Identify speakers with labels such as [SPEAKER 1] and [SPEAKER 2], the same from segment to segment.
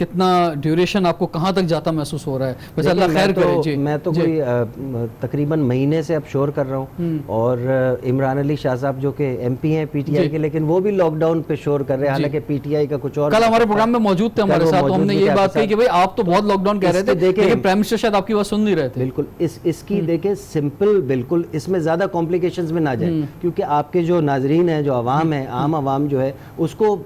[SPEAKER 1] کتنا ڈیوریشن آپ کو کہاں تک جاتا محسوس ہو رہا ہے؟ ویسے اللہ خیر کرے. جی
[SPEAKER 2] میں تو کوئی تقریباً مہینے سے اب شور کر رہا ہوں, اور عمران علی شاہ صاحب جو کہ ایم پی ہیں پی ٹی آئی کے, لیکن وہ بھی لاک ڈاؤن پہ شور کر رہے ہیں, حالانکہ پی ٹی آئی کا کچھ اور.
[SPEAKER 1] کل ہمارے پروگرام میں موجود تھے ہمارے ساتھ, تو ہم نے یہ بات کہی کہ بھائی آپ تو بہت لاک ڈاؤن کہہ رہے تھے, لیکن پرائم منسٹر شاید آپ کی بات سن نہیں رہے تھے.
[SPEAKER 2] بالکل اس کی دیکھیں سمپل, بالکل اس میں زیادہ کمپلیکیشنز میں نہ جائیں, کیونکہ آپ کے جو ناظرین ہیں, جو عوام ہے, عام عوام جو ہے, اس کو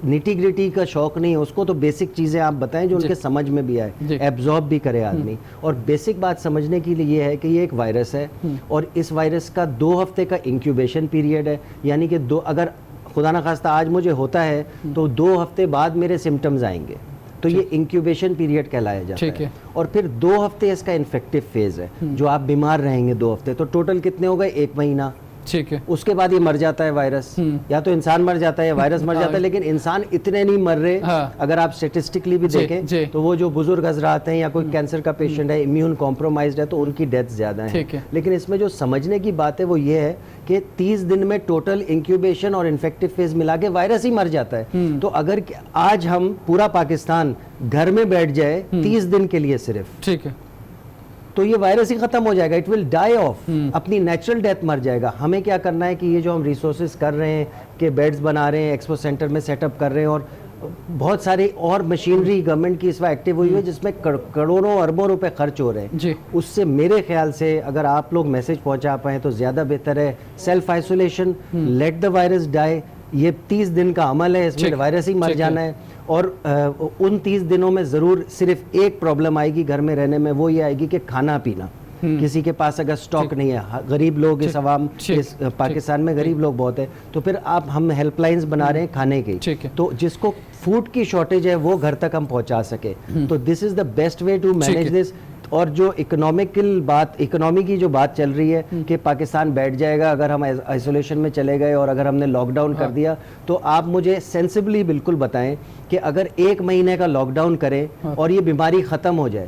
[SPEAKER 2] نیٹی گریٹی کا شوق نہیں ہے, اس کو تو بیسک چیزیں آپ بتائیں جو ان کے سمجھ میں بھی آئے, ایبزارب بھی کرے آدمی. اور بیسک بات سمجھنے کے لیے یہ ہے کہ یہ ایک وائرس ہے, اور اس وائرس کا 2 ہفتے کا انکیوبیشن پیریڈ ہے, یعنی کہ اگر خدا نخواستہ آج مجھے ہوتا ہے تو 2 ہفتے بعد میرے سمٹمز آئیں گے, تو یہ انکیوبیشن پیریڈ کہلایا جاتا ہے. اور پھر 2 ہفتے اس کا انفیکٹیو فیز ہے, جو آپ بیمار رہیں گے 2 ہفتے, تو ٹوٹل کتنے ہو گئے, 1 مہینہ. ٹھیک ہے, اس کے بعد یہ مر جاتا ہے وائرس, یا تو انسان مر جاتا ہے یا وائرس مر جاتا ہے, لیکن انسان اتنے نہیں مر رہے. اگر آپ اسٹیٹسٹکلی بھی دیکھیں تو وہ جو بزرگ حضرات ہیں یا کوئی کینسر کا پیشنٹ ہے, امیون کمپرومائزڈ ہے, تو ان کی ڈیتھ زیادہ ہیں. لیکن اس میں جو سمجھنے کی بات ہے وہ یہ ہے کہ 30 دن میں ٹوٹل انکیوبیشن اور انفیکٹیو فیز ملا کے وائرس ہی مر جاتا ہے. تو اگر آج ہم پورا پاکستان گھر میں بیٹھ جائے 30 دن کے لیے صرف, ٹھیک ہے, تو یہ وائرس ہی ختم ہو جائے گا, اٹ ول ڈائی آف, اپنی نیچرل ڈیتھ مر جائے گا. ہمیں کیا کرنا ہے کہ یہ جو ہم ریسورسز کر رہے ہیں, کہ بیڈز بنا رہے ہیں, ایکسپو سینٹر میں سیٹ اپ کر رہے ہیں, اور بہت ساری اور مشینری گورنمنٹ کی اس وقت ایکٹیو ہوئی ہے جس میں کروڑوں اربوں روپے خرچ ہو رہے ہیں. اس سے میرے خیال سے اگر آپ لوگ میسج پہنچا پائیں تو زیادہ بہتر ہے. Self isolation, let the virus die, یہ 30 دن کا عمل ہے, اس میں وائرس ہی مر جانا ہے. اور ان 30 دنوں میں ضرور صرف ایک پرابلم آئے گی گھر میں رہنے میں, وہ یہ آئے گی کہ کھانا پینا. کسی کے پاس اگر سٹاک نہیں ہے, غریب لوگ اس عوام اس پاکستان میں غریب لوگ بہت ہیں, تو پھر ہم ہیلپ لائنز بنا رہے ہیں کھانے کی, تو جس کو فوڈ کی شارٹیج ہے وہ گھر تک ہم پہنچا سکے. تو this is the best way to manage this. اور جو اکنامی کی جو بات چل رہی ہے کہ پاکستان بیٹھ جائے گا اگر ہم آئسولیشن میں چلے گئے اور اگر ہم نے لاک ڈاؤن کر دیا, تو آپ مجھے سینسبلی بالکل بتائیں کہ اگر 1 مہینے کا لاک ڈاؤن کریں اور یہ بیماری ختم ہو جائے,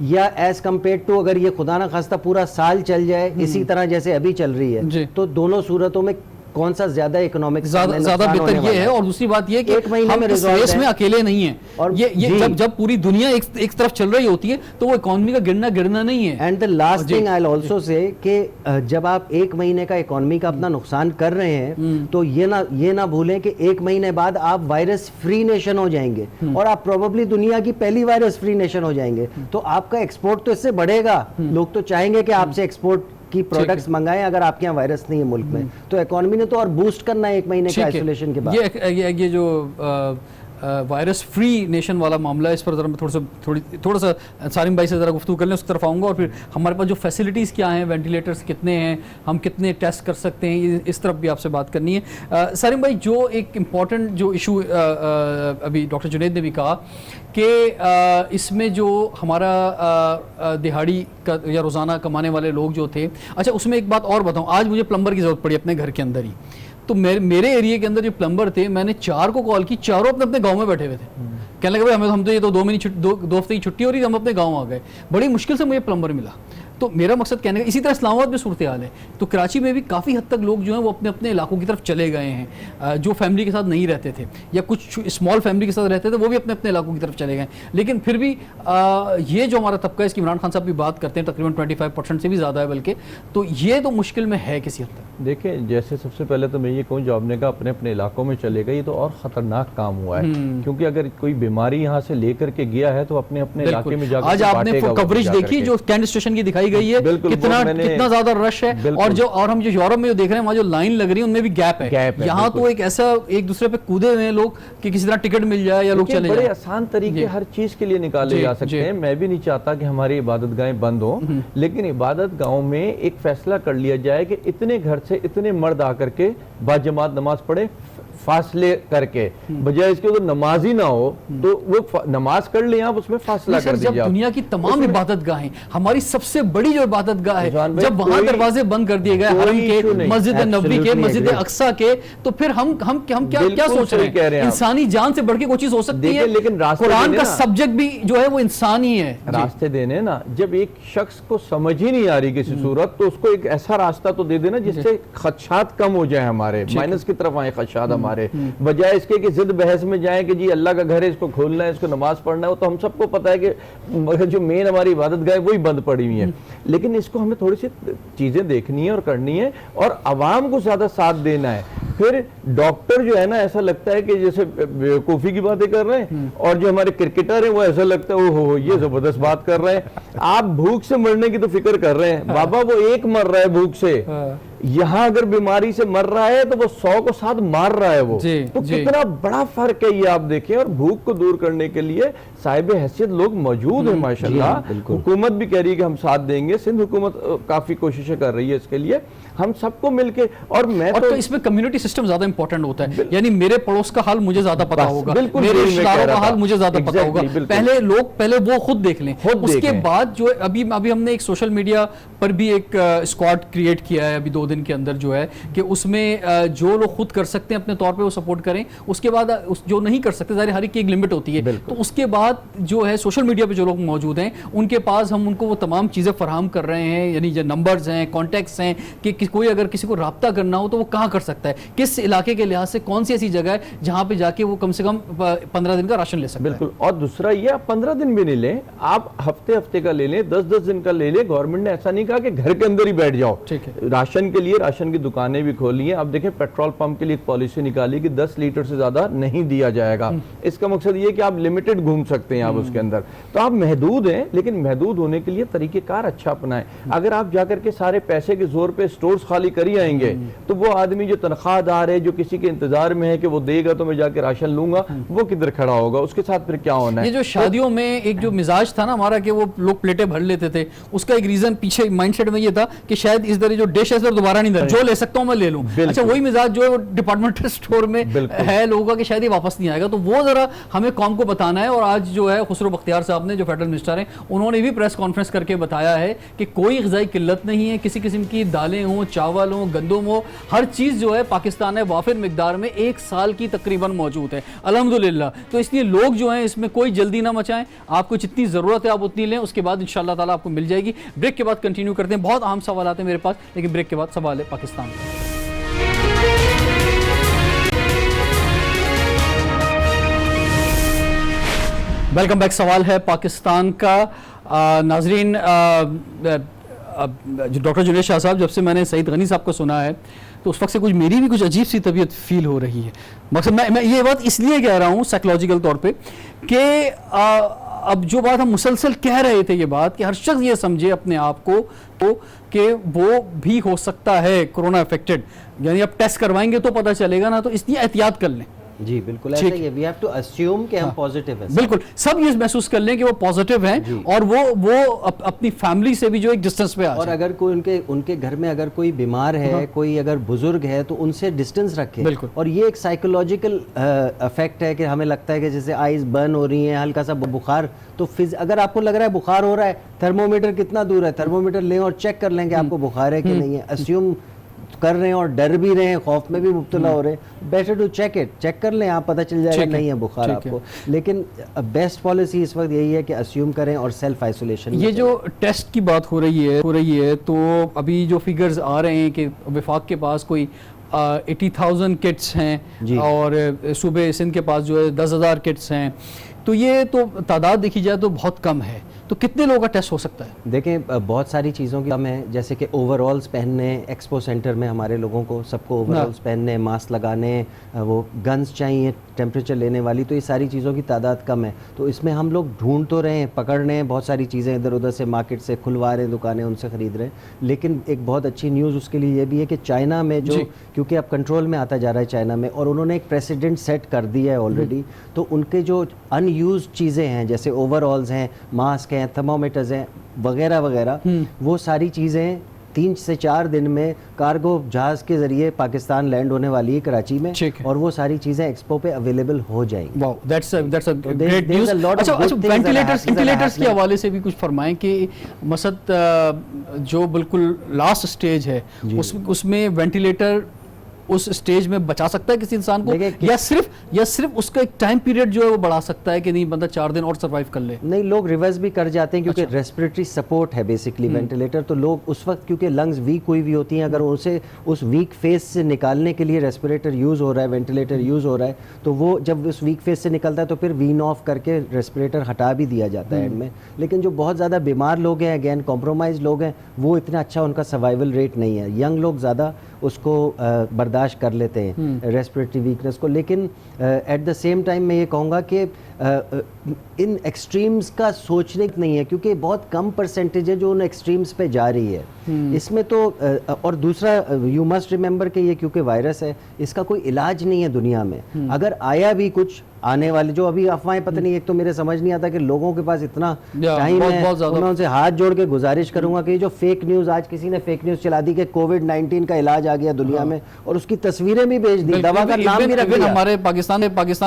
[SPEAKER 2] یا ایز کمپیئر ٹو اگر یہ خدا نہ خواستہ پورا سال چل جائے اسی طرح جیسے ابھی چل رہی ہے, تو دونوں صورتوں میں کون سا زیادہ اکنامک
[SPEAKER 1] زیادہ بہتر یہ ہے. اور دوسری بات یہ کہ ہم اس ریس میں اکیلے نہیں ہیں, اور یہ جب پوری دنیا ایک طرف چل رہی ہوتی ہے تو وہ اکانومی کا گرنا نہیں ہے.
[SPEAKER 2] And the last thing I'll also say کہ جب آپ 1 مہینے کا اکانومی کا اپنا نقصان کر رہے ہیں, تو یہ نہ بھولیں کہ 1 مہینے بعد آپ وائرس فری نیشن ہو جائیں گے, اور آپ پروبیبلی دنیا کی پہلی وائرس فری نیشن ہو جائیں گے. تو آپ کا ایکسپورٹ تو اس سے بڑھے گا, لوگ تو چاہیں گے کہ آپ سے ایکسپورٹ کی پروڈکٹس منگائیں اگر آپ کے یہاں وائرس نہیں ہے ملک میں. تو اکانومی نے تو اور بوسٹ کرنا ہے 1 مہینے کے آئسولیشن کے بعد.
[SPEAKER 1] یہ جو وائرس فری نیشن والا معاملہ ہے, اس پر ذرا میں تھوڑا سا سالم بھائی سے ذرا گفتگو کر لیں, اس طرف آؤں گا. اور پھر ہمارے پاس جو فیسلٹیز کیا ہیں, وینٹیلیٹرز کتنے ہیں, ہم کتنے ٹیسٹ کر سکتے ہیں, اس طرف بھی آپ سے بات کرنی ہے. سالم بھائی, جو ایک امپورٹنٹ جو ایشو ابھی ڈاکٹر جنید نے بھی کہا کہ اس میں جو ہمارا دہاڑی کا یا روزانہ کمانے والے لوگ جو تھے, اچھا اس میں ایک بات اور بتاؤں, آج مجھے پلمبر کی ضرورت پڑی اپنے گھر کے اندر ہی, تو میرے ایریے کے اندر جو پلمبر تھے, میں نے 4 کو کال کی, چاروں اپنے گاؤں میں بیٹھے ہوئے تھے. کہنے لگے بھائی ہم تو یہ تو 2 ہفتے کی چھٹی ہو رہی تھی, ہم اپنے گاؤں آ گئے. بڑی مشکل سے مجھے پلمبر ملا. تو میرا مقصد کہنے کا, اسی طرح اسلام آباد میں صورتحال ہے, تو کراچی میں بھی کافی حد تک لوگ جو ہیں وہ اپنے علاقوں کی طرف چلے گئے ہیں, جو فیملی کے ساتھ نہیں رہتے تھے یا کچھ اسمال فیملی کے ساتھ رہتے تھے, وہ بھی اپنے علاقوں کی طرف چلے گئے. لیکن پھر بھی یہ جو ہمارا طبقہ ہے, اس کی عمران خان صاحب بھی بات کرتے ہیں, تقریباً 25% سے بھی زیادہ ہے بلکہ, تو یہ تو مشکل میں ہے کسی حد تک.
[SPEAKER 3] دیکھیں, جیسے سب سے پہلے تو میں یہ کہوں, جو آپ نے کہا اپنے علاقوں میں چلے گئے, یہ تو اور خطرناک کام ہوا ہے, کیونکہ اگر کوئی بیماری یہاں سے لے کر کے گیا ہے تو اپنے علاقے میں جا کے.
[SPEAKER 1] آج آپ نے کوریج دیکھی جو کینٹ اسٹیشن کی دکھائی گئی ہے, کتنا زیادہ رش ہے, اور ہم جو یورپ میں جو دیکھ رہے ہیں وہاں جو لائن لگ رہی ہے ان میں بھی گیپ ہے. یہاں تو ایک ایسا ایک دوسرے پہ کودے ہوئے ہیں لوگ کہ کسی طرح ٹکٹ مل جائے یا لوگ چلے جائیں.
[SPEAKER 3] بڑے آسان طریقے ہر چیز کے لیے نکالے جا سکتے ہیں. میں بھی نہیں چاہتا کہ ہماری عبادت گاہیں بند ہوں, لیکن عبادت گاہوں میں ایک فیصلہ کر لیا جائے کہ اتنے گھر سے اتنے مرد آ کر کے باجماعت نماز پڑھے, فاصلے کر کے, بجائے اس کے اگر نماز ہی نہ ہو تو وہ نماز کر لیں, آپ اس میں فاصلہ کر دیجئے.
[SPEAKER 1] جب دنیا کی تمام عبادت گاہیں, ہماری سب سے بڑی جو عبادت گاہ ہے, جب وہاں دروازے بند کر دیے گئے حرم کے, مسجد نبوی کے, مسجد اقصیٰ کے, تو پھر ہم کیا سوچ رہے ہیں؟ انسانی جان سے بڑھ کے کوئی چیز ہو سکتی ہے؟ لیکن قرآن کا سبجیکٹ بھی جو ہے وہ انسان ہی ہے.
[SPEAKER 3] راستے دینے نا, جب ایک شخص کو سمجھ ہی نہیں آ رہی کسی صورت, تو اس کو ایک ایسا راستہ تو دے دینا جس سے خدشات کم ہو جائیں, ہمارے مائنس کی طرف آئیں خدشات ہمارے. ہمارے, بجائے اس کے کہ ضد بحث میں جائیں کہ جی اللہ کا گھر ہے, اس کو کھولنا ہے, اس کو نماز پڑھنا ہے. وہ تو ہم سب کو پتہ ہے کہ جو مین ہماری عبادت گاہ وہی بند پڑی ہوئی ہیں, لیکن اس کو ہمیں تھوڑی سی چیزیں دیکھنی ہے اور کرنی ہے, اور عوام کو زیادہ ساتھ دینا ہے. پھر ڈاکٹر جو ہے نا ایسا لگتا ہے کہ جیسے بیوقوفی کی باتیں کر رہے ہیں, اور جو ہمارے کرکٹر ہیں وہ ایسا لگتا ہے اوہ یہ زبردست بات کر رہے ہیں. آپ بھوک سے مرنے کی تو فکر کر رہے ہیں, بابا وہ ایک مر رہا ہے بھوک سے, یہاں اگر بیماری سے مر رہا ہے تو وہ 100 کو ساتھ مار رہا ہے وہ, تو کتنا بڑا فرق ہے یہ آپ دیکھیں. اور بھوک کو دور کرنے کے لیے صاحب حیثیت لوگ موجود ہیں ماشاءاللہ. حکومت بھی کہہ رہی ہے کہ ہم ساتھ دیں گے, سندھ حکومت کافی کوششیں کر رہی ہے اس کے لیے, ہم سب کو مل کے. اور میں تو
[SPEAKER 1] اس میں کمیونٹی سسٹم زیادہ امپورٹنٹ ہوتا ہے, یعنی میرے پڑوس کا حال مجھے زیادہ پتا ہوگا, میرے رشتہ داروں کا حال مجھے زیادہ پتا ہوگا. پہلے وہ خود دیکھ لیں, اس کے بعد جو ابھی ہم نے ایک سوشل میڈیا پر بھی ایک اسکواڈ کریٹ کیا ہے ابھی 2 دن کے اندر, جو ہے کہ اس میں جو لوگ خود کر سکتے ہیں اپنے طور پہ وہ سپورٹ کریں. اس کے بعد جو نہیں کر سکتے, ظاہر ہر ایک کی ایک لمٹ ہوتی ہے, تو اس کے بعد جو ہے سوشل میڈیا پہ جو لوگ موجود ہیں ان کے پاس ہم ان کو وہ تمام چیزیں فراہم کر رہے ہیں, یعنی جو نمبرز ہیں, کانٹیکٹس ہیں, کہ کوئی اگر کسی کو رابطہ کرنا ہو تو وہ کہاں کر سکتا ہے, کس علاقے کے لحاظ سے کون سی ایسی جگہ ہے جہاں پہ جا کے وہ کم سے کم 15 دن کا راشن لے سکتا ہے.
[SPEAKER 3] بالکل. اور دوسرا یہ آپ 15 دن بھی نہیں لیں, آپ ہفتے کا لے لیں, 10 دن کا لے لیں. گورنمنٹ نے ایسا نہیں کہا کہ گھر کے اندر ہی بیٹھ جاؤ. راشن کے لیے راشن کی دکانیں بھی کھولی ہیں. اب دیکھیں پیٹرول پمپ کے لیے ایک پالیسی نکالی کہ 10 لیٹر سے زیادہ نہیں دیا جائے گا. اس کا مقصد یہ کہ آپ لمیٹڈ گھوم سکتے ہیں آپ اس کے اندر, تو آپ محدود ہیں, لیکن محدود ہونے کے لیے طریقہ کار اچھا اپنائیں. اگر آپ جا کر کے سارے پیسے کے زور پہ سٹورز خالی کری آئیں گے تو وہ آدمی جو تنخواہ دار ہے, جو کسی کے انتظار میں ہے کہ وہ دے گا تو میں جا کے راشن لوں گا, وہ کدھر کھڑا ہوگا, اس کے ساتھ پھر کیا ہونا ہے.
[SPEAKER 1] یہ جو شادیوں میں ایک جو مزاج تھا نا ہمارا کہ وہ لوگ پلیٹیں بھر لیتے تھے, اس کا ایک ریزن پیچھے مائنڈ سیٹ میں یہ تھا کہ شاید اس طرح جو ڈش ہے دوبارہ نہیں دے, جو لے سکتا ہوں میں لے لوں. اچھا وہی مزاج جو ہے ڈپارٹمنٹل اسٹور میں ہے لوگوں کا کہ شاید یہ واپس نہیں آئے گا, تو وہ ذرا ہمیں قوم کو بتانا ہے. اور آج جو ہے خسرو بختیار صاحب نے جو فیڈرل منسٹر ہیں انہوں نے بھی پریس کانفرنس کر کے بتایا ہے کہ کوئی غذائی قلت نہیں ہے, کسی قسم کی دالیں ہوں, چاول ہوں, گندم ہو, ہر چیز جو ہے پاکستان میں وافر مقدار میں 1 سال کی تقریباً موجود ہے الحمدللہ. تو اس لیے لوگ جو ہیں اس میں کوئی جلدی نہ مچائیں, آپ کو جتنی ضرورت ہے آپ اتنی لیں, اس کے بعد انشاءاللہ تعالیٰ آپ کو مل جائے گی. بریک کے بعد کنٹینیو کرتے ہیں, بہت اہم سوالات ہیں میرے پاس, لیکن بریک کے بعد سوال ہے پاکستان. Welcome back. سوال ہے پاکستان کا. ناظرین, ڈاکٹر جنید شاہ صاحب, جب سے میں نے سعید غنی صاحب کو سنا ہے تو اس وقت سے میری بھی کچھ عجیب سی طبیعت فیل ہو رہی ہے. مقصد میں یہ بات اس لیے کہہ رہا ہوں سائیکولوجیکل طور پہ کہ اب جو بات ہم مسلسل کہہ رہے تھے, یہ بات کہ ہر شخص یہ سمجھے اپنے آپ کو کہ وہ بھی ہو سکتا ہے کرونا افیکٹڈ, یعنی اب ٹیسٹ کروائیں گے تو پتہ چلے گا نا, تو اس لیے احتیاط کر لیں.
[SPEAKER 2] جی بالکل ایسا ہی ہے, وی ہیو ٹو اسیوم کہ ہم پازیٹیو ہیں.
[SPEAKER 1] بالکل سب یہ محسوس کر لیں کہ وہ پازیٹیو ہیں, اور وہ اپنی فیملی سے بھی جو ایک ڈسٹنس پہ آ جائیں.
[SPEAKER 2] اور اگر کوئی ان کے گھر میں اگر کوئی بیمار ہے, کوئی اگر بزرگ ہے, تو ان سے ڈسٹنس رکھیں. اور یہ ایک سائیکولوجیکل افیکٹ ہے کہ ہمیں لگتا ہے کہ جیسے آئیز برن ہو رہی ہیں, ہلکا سا بخار, تو اگر آپ کو لگ رہا ہے بخار ہو رہا ہے, تھرمومیٹر کتنا دور ہے, تھرمومیٹر لیں اور چیک کر لیں کہ آپ کو بخار ہے کہ نہیں ہے. اسیوم کر رہے ہیں اور ڈر بھی رہے ہیں, خوف میں بھی مبتلا ہو رہے ہیں, better to check it, check کر لیں, آپ پتہ چل جائے گا نہیں ہے بخار آپ کو. لیکن بیسٹ پالیسی اس وقت یہی ہے کہ اسیوم کریں اور سیلف آئسولیشن.
[SPEAKER 1] یہ جو ٹیسٹ کی بات ہو رہی ہے تو ابھی جو فگرز آ رہے ہیں کہ وفاق کے پاس کوئی 80,000 کٹس ہیں, اور صوبے سندھ کے پاس جو ہے 10,000 کٹس ہیں, تو یہ تو تعداد دیکھی جائے تو بہت کم ہے. تو کتنے لوگوں کا ٹیسٹ ہو سکتا ہے؟
[SPEAKER 2] دیکھیں بہت ساری چیزوں کی کم ہے, جیسے کہ اوور آلز پہننے, ایکسپو سینٹر میں ہمارے لوگوں کو سب کو اوور آلز پہننے, ماسک لگانے, وہ گنز چاہیے ٹیمپریچر لینے والی, تو یہ ساری چیزوں کی تعداد کم ہے. تو اس میں ہم لوگ ڈھونڈ تو رہے ہیں, پکڑ رہے ہیں, بہت ساری چیزیں ادھر ادھر سے مارکیٹ سے کھلوا رہے ہیں, دکانیں ان سے خرید رہے ہیں. لیکن ایک بہت اچھی نیوز اس کے لیے یہ بھی ہے کہ چائنا میں جو کیونکہ اب کنٹرول میں آتا جا رہا ہے چائنا میں, اور انہوں نے ایک پریسیڈنٹ سیٹ کر دیا ہے آلریڈی, تو ان کے جو ان یوزڈ چیزیں ہیں جیسے اوور آلز ہیں, ماسک ہیں, تھرمومیٹرز ہیں وغیرہ وغیرہ, وہ ساری چیزیں 3 سے 4 دن میں کارگو جہاز کے ذریعے پاکستان لینڈ ہونے والی ہے کراچی میں, اور وہ ساری چیزیں ایکسپو پہ اویلیبل ہو جائیں گی.
[SPEAKER 1] واو, دیٹس اے گریٹ نیوز. اچھا وینٹیلیٹرز کے حوالے سے بھی کچھ فرمائیں کہ مثلا جو بالکل لاسٹ سٹیج ہے اس میں وینٹیلیٹر اس سٹیج میں بچا سکتا ہے کسی انسان کو, یا صرف اس کا ایک ٹائم پیریڈ جو ہے وہ بڑھا سکتا ہے کہ نہیں بندہ 4 دن اور سروائیو کر لے؟
[SPEAKER 2] نہیں, لوگ ریورس بھی کر جاتے ہیں کیونکہ ریسپریٹری سپورٹ ہے بیسکلی وینٹیلیٹر, تو لوگ اس وقت کیونکہ لنگز ویک ہوئی ہوئی ہوتی ہیں, اگر اسے اس ویک فیس سے نکالنے کے لیے ریسپریٹر یوز ہو رہا ہے, وینٹیلیٹر یوز ہو رہا ہے, تو وہ جب اس ویک فیس سے نکلتا ہے تو پھر وین آف کر کے ریسپریٹر ہٹا بھی دیا جاتا ہے اینڈ میں. لیکن جو بہت زیادہ بیمار لوگ ہیں, اگین کمپرومائز لوگ ہیں, وہ اتنا اچھا ان کا سروائیول ریٹ نہیں ہے. ینگ لوگ زیادہ اس کو برداشت کر لیتے ہیں ریسپریٹری ویکنس کو. لیکن ایٹ دا سیم ٹائم میں یہ کہوں گا کہ ان ایکسٹریمز کا سوچنے نہیں ہے, کیونکہ بہت کم پرسنٹیج ہے جو ان ایکسٹریمز پہ جا رہی ہے اس میں تو. اور دوسرا یو مسٹ ریممبر کہ یہ کیونکہ وائرس ہے, اس کا کوئی علاج نہیں ہے دنیا میں. اگر آیا بھی کچھ آنے والے جو ابھی افواہیں پتہ نہیں, ایک تو میرے سمجھ نہیں آتا کہ لوگوں کے پاس اتنا ٹائم ہے. میں ان سے ہاتھ جوڑ کے گزارش کروں گا کہ یہ جو فیک نیوز, آج کسی نے فیک نیوز چلا دی کہ کووڈ-19 کا علاج آ گیا دنیا میں, اور اس کی تصویریں بھی بھیج دی, دوا کا نام بھی رکھ دیا.
[SPEAKER 1] ہمارے پاکستان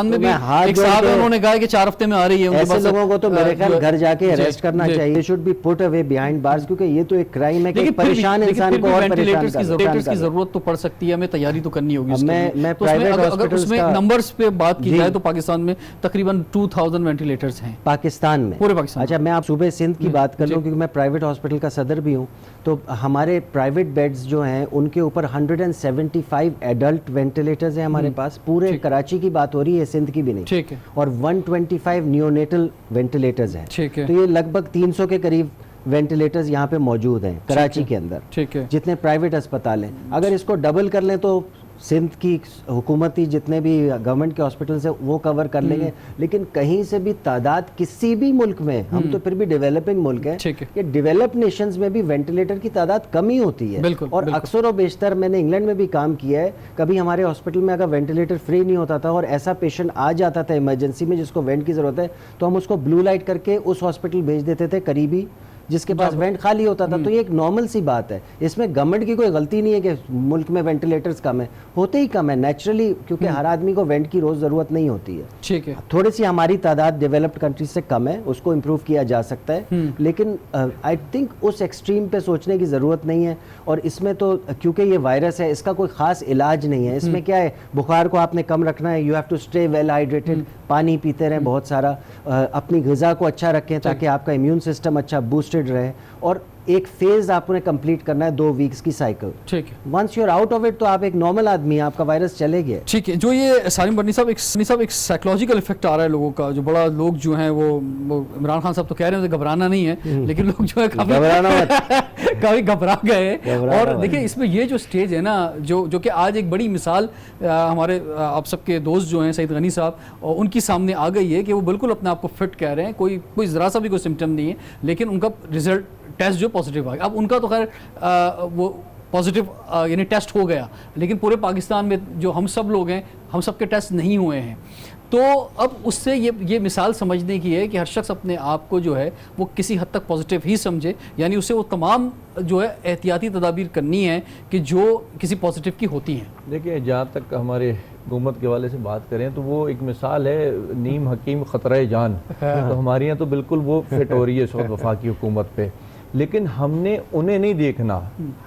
[SPEAKER 1] میں بھی ایک صاحب ہے, انہوں نے کہا کہ 4 ہفتے میں آ رہی ہے.
[SPEAKER 2] ایسے لوگوں کو تو میرے خیال گھر جا کے اریسٹ کرنا چاہیے. Should be put away behind bars, کیونکہ یہ تو ایک کرائم ہے کہ پریشان انسان کو اور پریشان کرتا ہے.
[SPEAKER 1] وینٹیلیٹرز کی ضرورت تو پڑ سکتی ہے, ہمیں تیاری تو کرنی ہوگی.
[SPEAKER 2] میں پرائیویٹ ہاسپٹلز
[SPEAKER 1] اس میں نمبرز پہ بات کی جائے تو پاکستان میں تقریباً 2000 وینٹیلیٹرز ہیں
[SPEAKER 2] پاکستان میں,
[SPEAKER 1] پورے پاکستان.
[SPEAKER 2] اچھا, میں آپ صوبے سندھ کی بات کر لوں کیونکہ میں پرائیویٹ ہاسپٹل کا صدر بھی ہوں, تو ہمارے پرائیویٹ بیڈز جو ہیں ان کے اوپر 175 ایڈلٹ وینٹیلیٹرز ہیں ہمارے پاس. پورے کراچی کی بات ہو رہی ہے, سندھ کی بھی نہیں. اور 125 نیونیٹل وینٹیلیٹرز ہیں. تو یہ لگ بھگ 300 کے قریب وینٹیلیٹرز یہاں پہ موجود ہیں کراچی کے اندر, جتنے پرائیویٹ اسپتال ہیں. اگر اس کو ڈبل کر لیں تو سندھ کی حکومتی جتنے بھی گورنمنٹ کے ہاسپٹلز ہیں وہ کور کر لیں گے. لیکن کہیں سے بھی تعداد کسی بھی ملک میں, ہم تو پھر بھی ڈیولپنگ ملک ہیں, کہ ڈیولپ نیشنز میں بھی وینٹیلیٹر کی تعداد کم ہی ہوتی ہے. اور اکثر و بیشتر میں نے انگلینڈ میں بھی کام کیا ہے, کبھی ہمارے ہاسپٹل میں اگر وینٹیلیٹر فری نہیں ہوتا تھا اور ایسا پیشنٹ آ جاتا تھا ایمرجنسی میں جس کو وینٹ کی ضرورت ہے, تو ہم اس کو بلو لائٹ کر کے اس ہاسپٹل بھیج دیتے تھے قریبی جس کے پاس وینٹ خالی ہوتا تھا. تو یہ ایک نارمل سی بات ہے, اس میں گورنمنٹ کی کوئی غلطی نہیں ہے کہ ملک میں وینٹیلیٹرز کم ہیں, ہوتے ہی کم ہے نیچرلی, کیونکہ ہر آدمی کو وینٹ کی روز ضرورت نہیں ہوتی ہے. تھوڑی سی ہماری تعداد ڈیولپڈ کنٹریز سے کم ہے, اس کو امپروو کیا جا سکتا ہے, لیکن آئی تھنک اس ایکسٹریم پہ سوچنے کی ضرورت نہیں ہے. اور اس میں تو کیونکہ یہ وائرس ہے, اس کا کوئی خاص علاج نہیں ہے. اس میں کیا ہے, بخار کو آپ نے کم رکھنا ہے, you have to stay well hydrated, پانی پیتے رہیں بہت سارا, اپنی غذا کو اچھا رکھیں تاکہ آپ کا امیون سسٹم اچھا بوسٹڈ رہے, اور ایک فیز آپ نے کمپلیٹ کرنا ہے 2 ویکس کی سائیکل. ٹھیک ہے, once you are out of it تو آپ ایک نارمل آدمی ہیں, آپ کا وائرس چلے گیا.
[SPEAKER 1] ٹھیک ہے. جو یہ سالم بٹنی صاحب ایک سائیکولوجیکل افیکٹ آ رہا ہے لوگوں کا, جو بڑا لوگ جو ہیں وہ عمران خان صاحب تو کہہ رہے ہیں گھبرانا نہیں ہے, لیکن لوگ جو ہے کافی گھبرا گئے. اور دیکھیں اس میں یہ جو سٹیج ہے نا, جو کہ آج ایک بڑی مثال ہمارے آپ سب کے دوست جو ہیں سعید غنی صاحب, ان کی سامنے آ گئی ہے کہ وہ بالکل اپنے آپ کو فٹ کہہ رہے ہیں, کوئی ذرا سا بھی کوئی سمٹم نہیں ہے, لیکن ان کا رزلٹ ٹیسٹ جو پازیٹیو آ گیا. اب ان کا تو خیر وہ پازیٹیو یعنی ٹیسٹ ہو گیا, لیکن پورے پاکستان میں جو ہم سب لوگ ہیں, ہم سب کے ٹیسٹ نہیں ہوئے ہیں. تو اب اس سے یہ مثال سمجھنے کی ہے کہ ہر شخص اپنے آپ کو جو ہے وہ کسی حد تک پازیٹیو ہی سمجھے, یعنی اسے وہ تمام جو ہے احتیاطی تدابیر کرنی ہے کہ جو کسی پازیٹیو کی ہوتی ہیں.
[SPEAKER 3] دیکھیں, جہاں تک ہمارے حکومت کے حوالے سے بات کریں تو وہ ایک مثال ہے, نیم حکیم خطرہ جان. تو ہمارے یہاں تو بالکل وہ فٹ ہو رہی ہے اس وقت وفاقی حکومت پہ, لیکن ہم نے انہیں نہیں دیکھنا,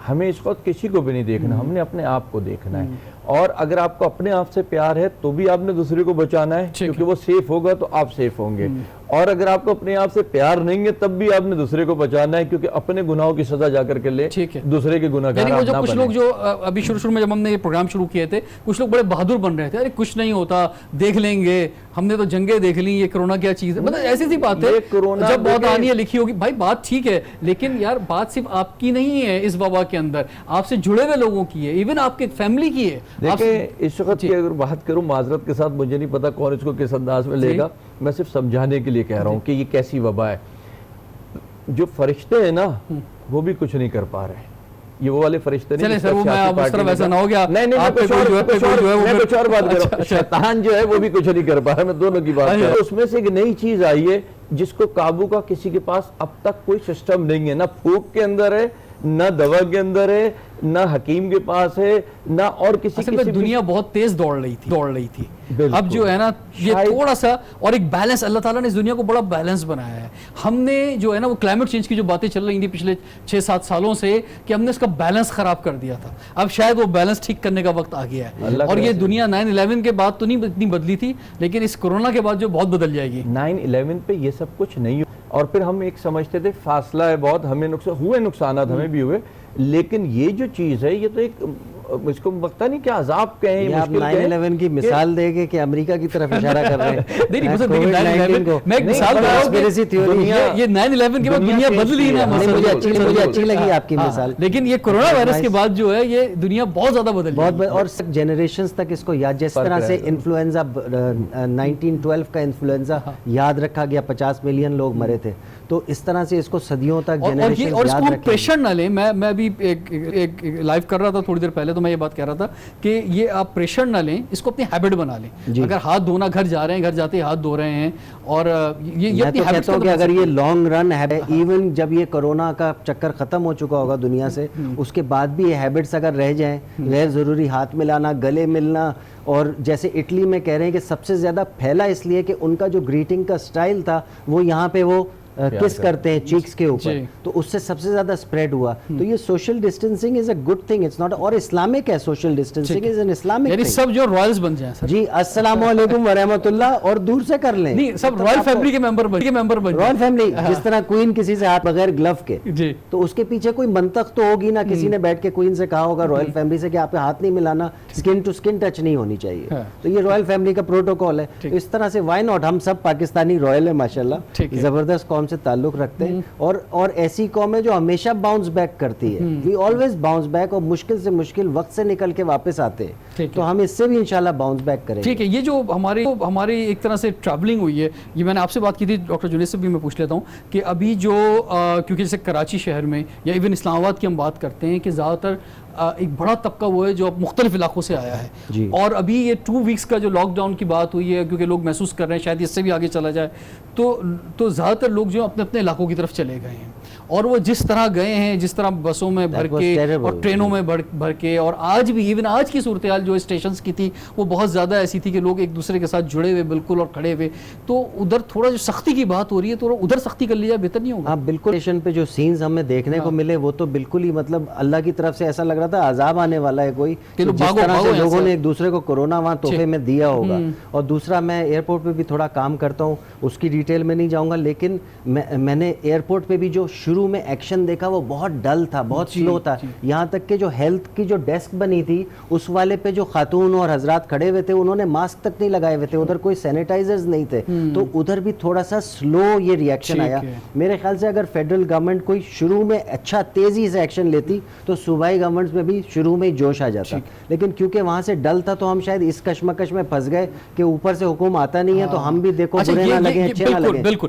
[SPEAKER 3] ہمیں اس وقت کسی کو بھی نہیں دیکھنا, ہم نے اپنے آپ کو دیکھنا ہے. اور اگر آپ کو اپنے آپ سے پیار ہے تو بھی آپ نے دوسرے کو بچانا ہے, کیونکہ وہ سیف ہوگا تو آپ سیف ہوں گے. اور اگر آپ کو اپنے آپ سے پیار نہیں ہے تب بھی آپ نے دوسرے کو بچانا ہے, کیونکہ اپنے گناہوں کی سزا جا کر کے لے, دوسرے کے گناہ گار آپ نہ بنیں.
[SPEAKER 1] کچھ لوگ جو ابھی شروع میں جب ہم نے یہ پروگرام شروع کیے تھے, کچھ لوگ بڑے بہادر بن رہے تھے, ارے کچھ نہیں ہوتا, دیکھ لیں گے, ہم نے تو جنگیں دیکھ لی, یہ کرونا کیا چیز ہے. مطلب ایسی سی بات ہے, جب بہت آنی ہے لکھی ہوگی, بھائی بات ٹھیک ہے, لیکن یار بات صرف آپ کی نہیں ہے, اس وبا کے اندر آپ سے جڑے ہوئے لوگوں کی ہے, ایون آپ کے فیملی کی ہے.
[SPEAKER 3] دیکھیں, اس وقت کی اگر بات کروں, معذرت کے ساتھ مجھے نہیں پتا کون اس کو کس انداز میں لے گا, میں صرف سمجھانے کے لیے کہہ رہا ہوں کہ یہ کیسی وبا ہے. جو فرشتے ہیں نا وہ بھی کچھ نہیں کر پا رہے, یہ وہ والے فرشتے نہیں. شیطان جو ہے وہ بھی کچھ نہیں کر پا رہا, میں دونوں کی بات کر رہا ہوں. اس میں سے ایک نئی چیز آئی ہے جس کو قابو کا کسی کے پاس اب تک کوئی سسٹم نہیں ہے, نہ پھوک کے اندر ہے, نہ دوا کے اندر ہے, نہ حکیم کے پاس ہے نہ اور کسی
[SPEAKER 1] دنیا بہت تیز دوڑ رہی تھی اب جو ہے نا یہ تھوڑا سا اور ایک بیلنس, اللہ تعالیٰ نے اس دنیا کو بڑا بیلنس بنایا ہے. ہم نے جو ہے نا وہ کلائمیٹ چینج کی جو باتیں چل رہی تھیں پچھلے 6-7 سالوں سے کہ ہم نے اس کا بیلنس خراب کر دیا تھا, اب شاید وہ بیلنس ٹھیک کرنے کا وقت آ گیا ہے. اور یہ دنیا 9/11 کے بعد تو نہیں اتنی بدلی تھی, لیکن اس کورونا کے بعد جو بہت بدل جائے گی.
[SPEAKER 3] 9/11 پہ یہ سب کچھ نہیں ہو, اور پھر ہم ایک سمجھتے تھے فاصلہ ہے بہت, ہمیں نقصانات ہمیں بھی ہوئے, لیکن یہ جو چیز ہے یہ تو ایک اس کو پتہ نہیں کیا عذاب کہیں.
[SPEAKER 2] یہ آپ 9/11 کی مثال دے گے کہ امریکہ کی طرف اشارہ کر رہے ہیں.
[SPEAKER 1] میں ایک مثال دے رہا ہوں, یہ 9/11 کے بعد دنیا بدلی نا,
[SPEAKER 2] مجھے اچھی لگی آپ کی مثال,
[SPEAKER 1] لیکن یہ کورونا وائرس کے بعد جو ہے یہ دنیا بہت زیادہ بدلی,
[SPEAKER 2] اور جنریشنز تک اس کو یاد, جس طرح سے انفلوئنزا 1912 کا انفلوئنزا یاد رکھا گیا, 50 ملین لوگ مرے تھے, تو اس طرح سے اس کو صدیوں تک جنریشن
[SPEAKER 1] اور اس کو پریشر نہ لیں. میں ابھی ایک لائیو کر رہا تھا تھوڑی دیر پہلے, تو میں یہ بات کہہ رہا تھا کہ یہ آپ پریشر نہ لیں, اس کو اپنی ہیبٹ بنا لیں. اگر ہاتھ دھونا, گھر جا رہے ہیں, گھر جاتے ہاتھ دھو رہے ہیں, اور یہ اپنی ہیبٹ
[SPEAKER 2] کہ اگر یہ لانگ رن ہے, ایون جب یہ کورونا کا چکر ختم ہو چکا ہوگا دنیا سے, اس کے بعد بھی یہ ہیبٹس اگر رہ جائیں, غیر ضروری ہاتھ ملانا, گلے ملنا, اور جیسے اٹلی میں کہہ رہے ہیں کہ سب سے زیادہ پھیلا اس لیے کہ ان کا جو گریٹنگ کا سٹائل تھا وہ یہاں پہ وہ کس کرتے ہیں چیکس کے اوپر, تو اس سے سب سے زیادہ سپریڈ ہوا. تو یہ social distancing is a good thing, it's not, اور اسلامک ہے, social distancing is an Islamic,
[SPEAKER 1] یعنی سب جو رائلز بن جائیں سر.
[SPEAKER 2] جی السلام علیکم ورحمۃ اللہ, اور دور سے کر لیں,
[SPEAKER 1] نہیں سب رائل فیملی کے ممبر بن
[SPEAKER 2] رائل فیملی, جس طرح کوئین کسی سے ہاتھ بغیر گلو کے, تو اس کے پیچھے کوئی منطق تو ہوگی نا, کسی نے بیٹھ کے کوئین سے کہا ہوگا رائل فیملی سے کہ آپ کے ہاتھ نہیں ملانا, سکن ٹو سکن ٹچ نہیں ہونی چاہیے, تو یہ رائل فیملی کا پروٹوکول ہے. اس طرح سے وائی ناٹ, ہم سب پاکستانی رائل ہیں ماشاءاللہ, زبردست قوم سے تعلق رکھتے ہیں, اور ایسی قوم ہے جو ہمیشہ باؤنس بیک کرتی ہے, وی آلویز باؤنس بیک, اور مشکل سے مشکل وقت سے نکل کے واپس آتے ہیں, تو ہم اس سے بھی انشاءاللہ باؤنس بیک کریں گے.
[SPEAKER 1] ٹھیک ہے, یہ جو ہماری ایک طرح سے ٹریولنگ ہوئی ہے, یہ میں نے آپ سے بات کی تھی ڈاکٹر جنید سے بھی میں پوچھ لیتا ہوں کہ ابھی جو کیونکہ جیسے کراچی شہر میں یا ایون اسلام آباد کی ہم بات کرتے ہیں کہ زیادہ تر ایک بڑا طبقہ وہ ہے جو اب مختلف علاقوں سے آیا ہے, اور ابھی یہ 2 ویکس کا جو لاک ڈاؤن کی بات ہوئی ہے, کیونکہ لوگ محسوس کر رہے ہیں شاید اس سے بھی آگے چلا جائے, تو زیادہ تر لوگ جو اپنے علاقوں کی طرف چلے گئے ہیں, اور وہ جس طرح گئے ہیں, جس طرح بسوں میں بھر کے اور ٹرینوں میں بھر کے, اور آج بھی ایون آج کی صورتحال جو اسٹیشنز کی تھی وہ بہت زیادہ ایسی تھی کہ لوگ ایک دوسرے کے ساتھ جڑے ہوئے بالکل اور کھڑے ہوئے, تو ادھر تھوڑا جو سختی کی بات ہو رہی ہے تو ادھر سختی کر لی جائے, بہتر نہیں ہوگا؟
[SPEAKER 2] ہاں بالکل, اسٹیشن پہ جو سینز ہمیں دیکھنے کو ملے وہ تو بالکل ہی مطلب اللہ کی طرف سے ایسا لگ رہا تھا عذاب آنے والا ہے کوئی, جس طرح سے لوگوں نے ایک دوسرے کو کورونا وہاں تحفے میں دیا ہوگا. اور دوسرا, میں ایئرپورٹ پہ بھی تھوڑا کام کرتا ہوں, اس کی ڈیٹیل میں نہیں جاؤں گا, لیکن میں نے ایئرپورٹ پہ بھی جو شروع میں ایکشن دیکھا وہ بہت ڈل تھا, بہت سلو تھا, یہاں تک کہ جو ہیلتھ کی جو ڈیسک بنی تھی اس والے پہ جو خاتون اور حضرات کھڑے ہوئے تھے انہوں نے ماسک تک نہیں لگائے ہوئے تھے, ادھر کوئی سینیٹائزرز نہیں تھے, تو ادھر بھی تھوڑا سا سلو یہ ریئیکشن آیا. میرے خیال سے اگر فیڈرل گورنمنٹ کوئی شروع میں اچھا تیزی سے ایکشن لیتی تو صوبائی گورنمنٹس میں بھی شروع میں جوش آ جاتا, لیکن کیونکہ وہاں سے ڈل تھا تو ہم شاید اس کشمکش میں پھنس گئے کہ اوپر سے حکم آتا نہیں ہے, تو ہم بھی دیکھو برے نہ لگیں اچھے نہ لگیں.
[SPEAKER 1] بالکل,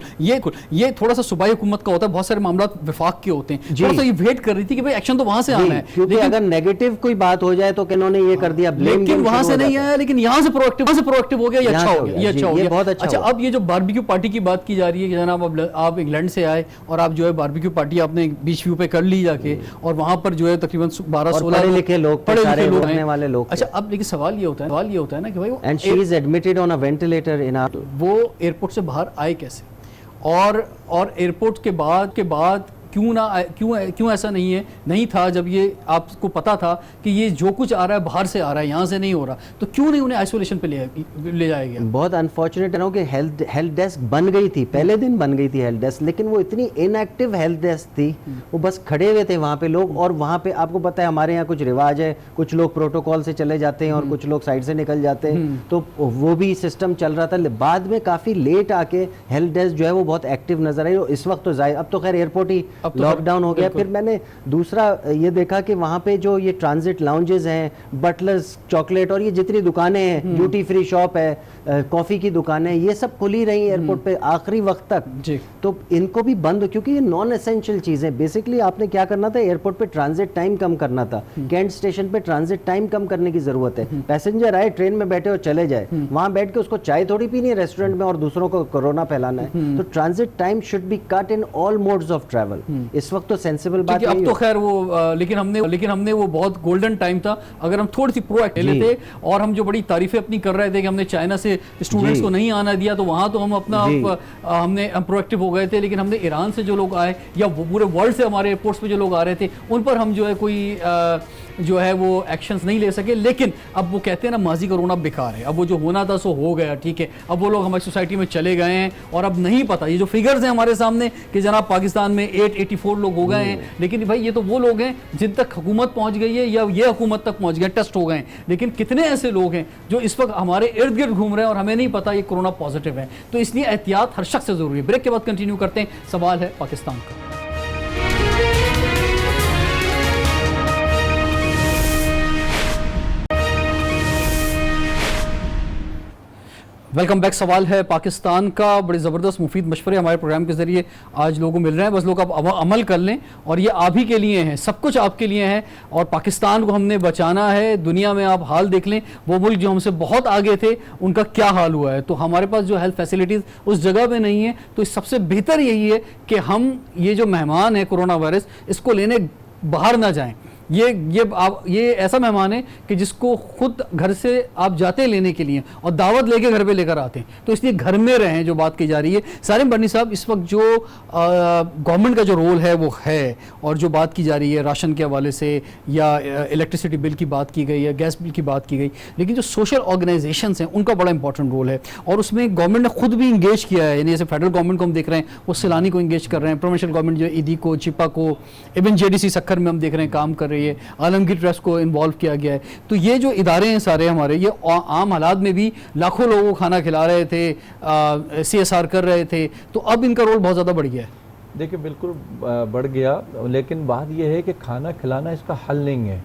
[SPEAKER 1] یہ تھوڑا سا صوبائی حکومت کا ہوتا ہے, بہت سارے معاملات وفاق کے ہوتے ہیں, تھوڑا سا یہ ویٹ کر رہی تھی کہ بھئی ایکشن تو وہاں سے آنا ہے,
[SPEAKER 2] کیونکہ اگر نیگیٹو کوئی بات ہو جائے تو کہ انہوں نے یہ کر دیا,
[SPEAKER 1] لیکن وہاں سے نہیں آیا, لیکن یہاں سے پرویکٹیو ہو گیا, یہ اچھا ہو گیا, یہ اچھا ہو گیا, بہت اچھا. اب یہ جو باربیکیو پارٹی کی بات کی جا رہی ہے کہ جناب آپ انگلینڈ سے آئے اور آپ جو ہے باربیکیو پارٹی آپ نے بیچ ویو پہ کر لی جا کے, اور وہاں پر جو ہے تقریباً 12-16
[SPEAKER 2] پڑھے لکھے لوگ رہنے والے لوگ.
[SPEAKER 1] اچھا, اب لیکن سوال یہ ہوتا ہے نا کہ بھائی
[SPEAKER 2] and she is admitted on a ventilator,
[SPEAKER 1] وہ ایئرپورٹ سے باہر آئے کیسے, اور ایئرپورٹ کے بعد کیوں ایسا نہیں تھا جب یہ آپ کو پتا تھا کہ یہ جو کچھ آ رہا ہے باہر سے آ رہا ہے, یہاں سے نہیں ہو رہا, تو کیوں نہیں انہیں آئسولیشن پہ لے جایا گیا؟
[SPEAKER 2] بہت انفارچونیٹ ہے کہ ہیلتھ ڈیسک بن گئی تھی, پہلے دن بن گئی تھی ہیلتھ ڈیسک, لیکن وہ اتنی ان ایکٹیو ہیلتھ ڈیسک تھی, وہ بس کھڑے ہوئے تھے وہاں پہ لوگ, اور وہاں پہ آپ کو پتا ہے ہمارے یہاں کچھ رواج ہے, کچھ لوگ پروٹوکول سے چلے جاتے ہیں اور کچھ لوگ سائڈ سے نکل جاتے ہیں, تو وہ بھی سسٹم چل رہا تھا. بعد میں کافی لیٹ آ کے ہیلتھ ڈیسک جو ہے وہ بہت ایکٹیو نظر آئی, اور اس وقت تو اب تو خیر ایئرپورٹ ہی لاک ڈاؤن ہو گیا. پھر میں نے دوسرا یہ دیکھا کہ وہاں پہ جو یہ ٹرانزٹ لاؤنجز ہیں, بٹلرز چاکلیٹ اور یہ جتنی دکانیں ہیں, ڈیوٹی فری شاپ ہے, کافی کی دکانیں, یہ سب کھلی رہی ایئرپورٹ پہ آخری وقت تک, تو ان کو بھی بند, کیونکہ یہ نان اسینشیل چیزیں. بیسکلی آپ نے کیا کرنا تھا, ایئرپورٹ پہ ٹرانزٹ ٹائم کم کرنا تھا, کینٹ اسٹیشن پہ ٹرانزٹ ٹائم کم کرنے کی ضرورت ہے. پیسنجر آئے ٹرین میں بیٹھے اور چلے جائے, وہاں بیٹھ کے اس کو چائے تھوڑی پینی ہے ریسٹورنٹ میں اور دوسروں کو کورونا پھیلانا ہے, تو transit time should be cut in all modes of travel. اس وقت تو سینسیبل بات
[SPEAKER 1] اب تو خیر وہ لیکن ہم نے وہ بہت گولڈن ٹائم تھا اگر ہم تھوڑی سی پرو ایکٹیو تھے اور ہم جو بڑی تعریفیں اپنی کر رہے تھے کہ ہم نے چائنا سے اسٹوڈنٹس کو نہیں آنا دیا تو وہاں تو ہم اپنا ہم نے پرو ایکٹیو ہو گئے تھے, لیکن ہم نے ایران سے جو لوگ آئے یا پورے ورلڈ سے ہمارے ایئرپورٹس پہ جو لوگ آ رہے تھے ان پر ہم جو ہے کوئی جو ہے وہ ایکشنز نہیں لے سکے. لیکن اب وہ کہتے ہیں نا ماضی کا رونا بیکار ہے, اب وہ جو ہونا تھا سو ہو گیا, ٹھیک ہے. اب وہ لوگ ہماری سوسائٹی میں چلے گئے ہیں اور اب نہیں پتہ, یہ جو فگرز ہیں ہمارے سامنے کہ جناب پاکستان میں 884 لوگ ہو گئے ہیں, لیکن بھائی یہ تو وہ لوگ ہیں جن تک حکومت پہنچ گئی ہے یا یہ حکومت تک پہنچ گئے, ٹیسٹ ہو گئے ہیں. لیکن کتنے ایسے لوگ ہیں جو اس وقت ہمارے ارد گرد گھوم رہے ہیں اور ہمیں نہیں پتہ یہ کرونا پازیٹیو ہے. تو اس لیے احتیاط ہر شخص سے ضروری ہے. بریک کے بعد کنٹینیو کرتے ہیں. سوال ہے پاکستان کا. Welcome back. سوال ہے پاکستان کا. بڑے زبردست مفید مشورے ہمارے پروگرام کے ذریعے آج لوگوں کو مل رہے ہیں. بس لوگ اب عمل کر لیں اور یہ آپ ہی کے لیے ہیں, سب کچھ آپ کے لیے ہے اور پاکستان کو ہم نے بچانا ہے. دنیا میں آپ حال دیکھ لیں, وہ ملک جو ہم سے بہت آگے تھے ان کا کیا حال ہوا ہے. تو ہمارے پاس جو ہیلتھ فیسلٹیز اس جگہ پہ نہیں ہیں, تو سب سے بہتر یہی ہے کہ ہم یہ جو مہمان ہے کرونا وائرس اس کو لینے باہر نہ جائیں. یہ ایسا مہمان ہے کہ جس کو خود گھر سے آپ جاتے ہیں لینے کے لیے اور دعوت لے کے گھر پہ لے کر آتے ہیں, تو اس لیے گھر میں رہیں. جو بات کی جا رہی ہے سالم بنی صاحب, اس وقت جو گورنمنٹ کا جو رول ہے وہ ہے, اور جو بات کی جا رہی ہے راشن کے حوالے سے یا الیکٹریسٹی بل کی بات کی گئی یا گیس بل کی بات کی گئی, لیکن جو سوشل آرگنائزیشنس ہیں ان کا بڑا امپورٹنٹ رول ہے اور اس میں گورنمنٹ نے خود بھی انگیج کیا ہے. یعنی جیسے فیڈرل گورنمنٹ کو ہم دیکھ رہے ہیں وہ سیلانی کو انگیج کر رہے ہیں, پروونشل گورنمنٹ جو ایدی کو, چپا کو, ایون JDC سکھر میں ہم دیکھ رہے ہیں کام کر رہی ہے, عالمگیر ٹرسٹ کو انوالو کیا گیا ہے. تو یہ جو ادارے ہیں سارے ہمارے, یہ عام حالات میں بھی لاکھوں لوگوں کو کھانا کھلا رہے تھے, CSR کر رہے تھے, تو اب ان کا رول بہت زیادہ بڑھ گیا ہے.
[SPEAKER 3] دیکھیں بالکل بڑھ گیا, لیکن بات یہ ہے کہ کھانا کھلانا اس کا حل نہیں ہے.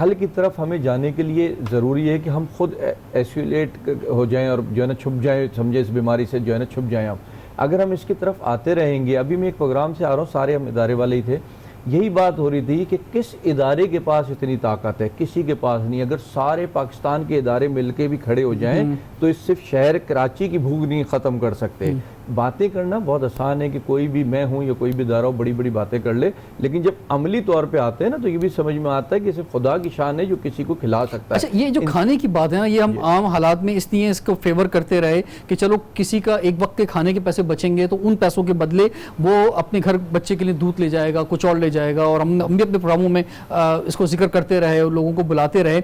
[SPEAKER 3] حل کی طرف ہمیں جانے کے لیے ضروری ہے کہ ہم خود ایسولیٹ ہو جائیں اور جو ہے نا چھپ جائیں, سمجھے اس بیماری سے جو ہے نا چھپ جائیں. اگر ہم اس کی طرف آتے رہیں گے, ابھی میں ایک پروگرام سے آ رہا ہوں, سارے ہم ادارے والے ہی تھے, یہی بات ہو رہی تھی کہ کس ادارے کے پاس اتنی طاقت ہے, کسی کے پاس نہیں. اگر سارے پاکستان کے ادارے مل کے بھی کھڑے ہو جائیں تو اس صرف شہر کراچی کی بھوک نہیں ختم کر سکتے. باتیں کرنا بہت آسان ہے کہ کوئی بھی میں ہوں یا کوئی بھی ادارہ ہو بڑی بڑی باتیں کر لے, لیکن جب عملی طور پہ آتے ہیں نا تو یہ بھی سمجھ میں آتا ہے کہ صرف خدا کی شان ہے جو کسی کو کھلا سکتا ہے.
[SPEAKER 1] اچھا, یہ جو کھانے کی بات ہے نا, یہ ہم عام حالات میں اس لیے اس کو فیور کرتے رہے کہ چلو کسی کا ایک وقت کے کھانے کے پیسے بچیں گے تو ان پیسوں کے بدلے وہ اپنے گھر بچے کے لیے دودھ لے جائے گا, کچھ اور لے جائے گا, اور ہم بھی اپنے پروگراموں میں اس کو ذکر کرتے رہے اور لوگوں کو بلاتے رہے.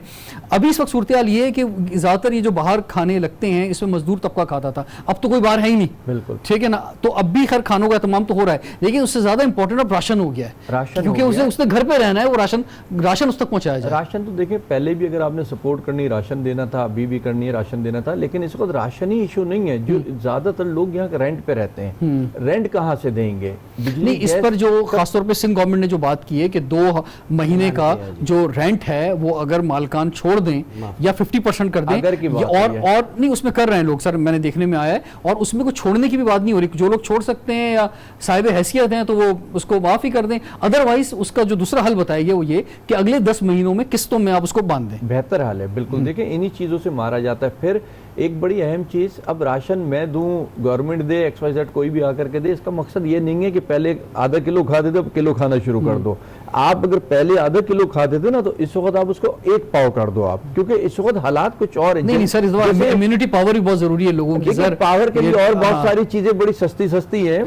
[SPEAKER 1] ابھی اس وقت صورتحال یہ ہے کہ زیادہ تر یہ جو باہر کھانے لگتے ہیں اس میں مزدور طبقہ کھاتا تھا, اب تو کوئی باہر ہے ہی نہیں. بالکل ٹھیک ہے نا. تو اب بھی خیر کھانوں کا اہتمام تو ہو رہا ہے, لیکن اس سے زیادہ امپورٹنٹ اب راشن ہو گیا ہے, کیونکہ اس نے گھر پہ رہنا ہے, وہ راشن اس تک پہنچایا جائے.
[SPEAKER 3] راشن تو دیکھیں پہلے بھی اگر آپ نے سپورٹ کرنی راشن دینا تھا, ابھی بھی کرنی ہے راشن دینا تھا, لیکن اس وقت راشن ہی ایشو نہیں ہے. جو زیادہ تر لوگ یہاں رینٹ پہ رہتے ہیں, رینٹ کہاں سے دیں گے؟
[SPEAKER 1] نہیں, اس پر جو خاص طور پہ سندھ گورنمنٹ نے جو بات کی ہے کہ 2 مہینے کا جو رینٹ ہے وہ اگر مالکان چھوڑ دیں یا 50% کر دیں, اور نہیں اس میں کر رہے ہیں لوگ سر, میں نے دیکھنے میں آیا ہے, اور اس میں کوئی چھوڑنے کی بھی بات نہیں ہو رہی. جو لوگ چھوڑ سکتے ہیں یا صاحب حیثیت ہیں تو وہ اس کو معاف ہی کر دیں. ادروائز اس کا جو دوسرا حل بتایا گیا وہ یہ کہ اگلے 10 مہینوں میں قسطوں میں آپ اس کو باندھ دیں.
[SPEAKER 3] بہتر حل ہے. بالکل دیکھیں انہی چیزوں سے مارا جاتا ہے. پھر ایک بڑی اہم چیز, اب راشن میں دوں, گورنمنٹ دے, XYZ کوئی بھی آ کر کے دے, اس کا مقصد یہ نہیں ہے کہ پہلے آدھا کلو کھاتے تھے اب کلو کھانا شروع کر دو. آپ اگر پہلے آدھا کلو کھاتے تھے نا تو اس وقت آپ اس کو 1 پاؤ کر دو آپ, کیونکہ اس وقت حالات کچھ اور ہیں.
[SPEAKER 1] نہیں سر, اس وقت امیونٹی پاور بھی بہت ضروری ہے لوگوں کی.
[SPEAKER 3] سر پاور کے لیے اور بہت ساری چیزیں بڑی سستی ہیں,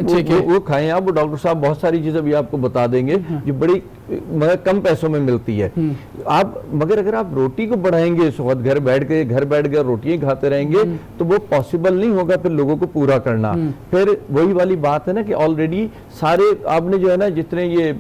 [SPEAKER 3] وہ کھائیں آپ. وہ ڈاکٹر صاحب بہت ساری چیزیں بھی آپ کو بتا دیں گے جو بڑی مگر کم پیسوں میں ملتی ہے. آپ مگر اگر آپ روٹی کو بڑھائیں گے اس وقت گھر بیٹھ کے روٹیاں کھاتے رہیں گے تو وہ پاسبل نہیں ہوگا پھر لوگوں کو پورا کرنا. پھر وہی والی بات ہے نا کہ آلریڈی سارے آپ نے جو ہے نا جتنے یہ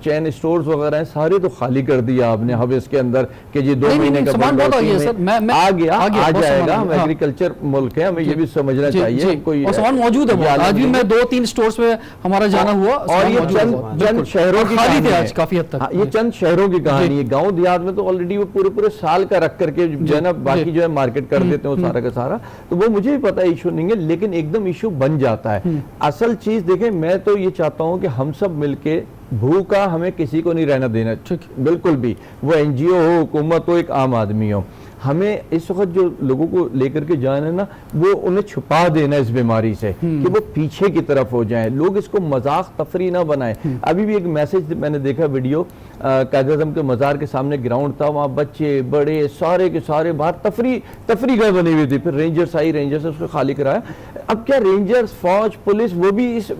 [SPEAKER 3] چین اسٹورز وغیرہ ہیں سارے تو خالی کر دیا آپ نے. اب اس کے اندر کہ یہ 2 مہینے کا آ جائے گا. ہم ایگریکلچر ملک ہے, ہمیں یہ بھی سمجھنا چاہیے. کوئی
[SPEAKER 1] سامان موجود ہے, آج بھی میں 2-3 اسٹورز میں ہمارا جانا ہوا,
[SPEAKER 3] اور یہ چند شہروں کی
[SPEAKER 1] خالی تھے آج کافی حد تک.
[SPEAKER 3] یہ چند شہروں کی کہانی ہے. گاؤں دیہات میں تو آلریڈی وہ پورے سال کا رکھ کر کے جو ہے نا باقی جو ہے مارکیٹ کر دیتے ہیں وہ سارا کا سارا. تو وہ مجھے بھی پتا ایشو نہیں ہے, لیکن ایک دم ایشو بن جاتا ہے. اصل چیز دیکھیں, میں تو یہ چاہتا ہوں کہ ہم سب مل کے بھوکا ہمیں کسی کو نہیں رہنا دینا, بالکل بھی, وہ NGO ہو, حکومت ہو, ایک عام آدمی ہو. ہمیں اس وقت جو لوگوں کو لے کر کے جانا ہے نا وہ انہیں چھپا دینا اس بیماری سے کہ وہ پیچھے کی طرف ہو جائیں, لوگ اس کو مذاق تفریح نہ بنائیں. ابھی بھی ایک میسج میں نے دیکھا ویڈیو, قائد اعظم کے مزار کے سامنے گراؤنڈ تھا, وہاں بچے بڑے سارے کے سارے باہر تفریح گاہ بنی ہوئی تھی, پھر رینجرز آئی, رینجرز اس کو خالی کرایا. اب کیا رینجرز, فوج, پولیس وہ بھی اس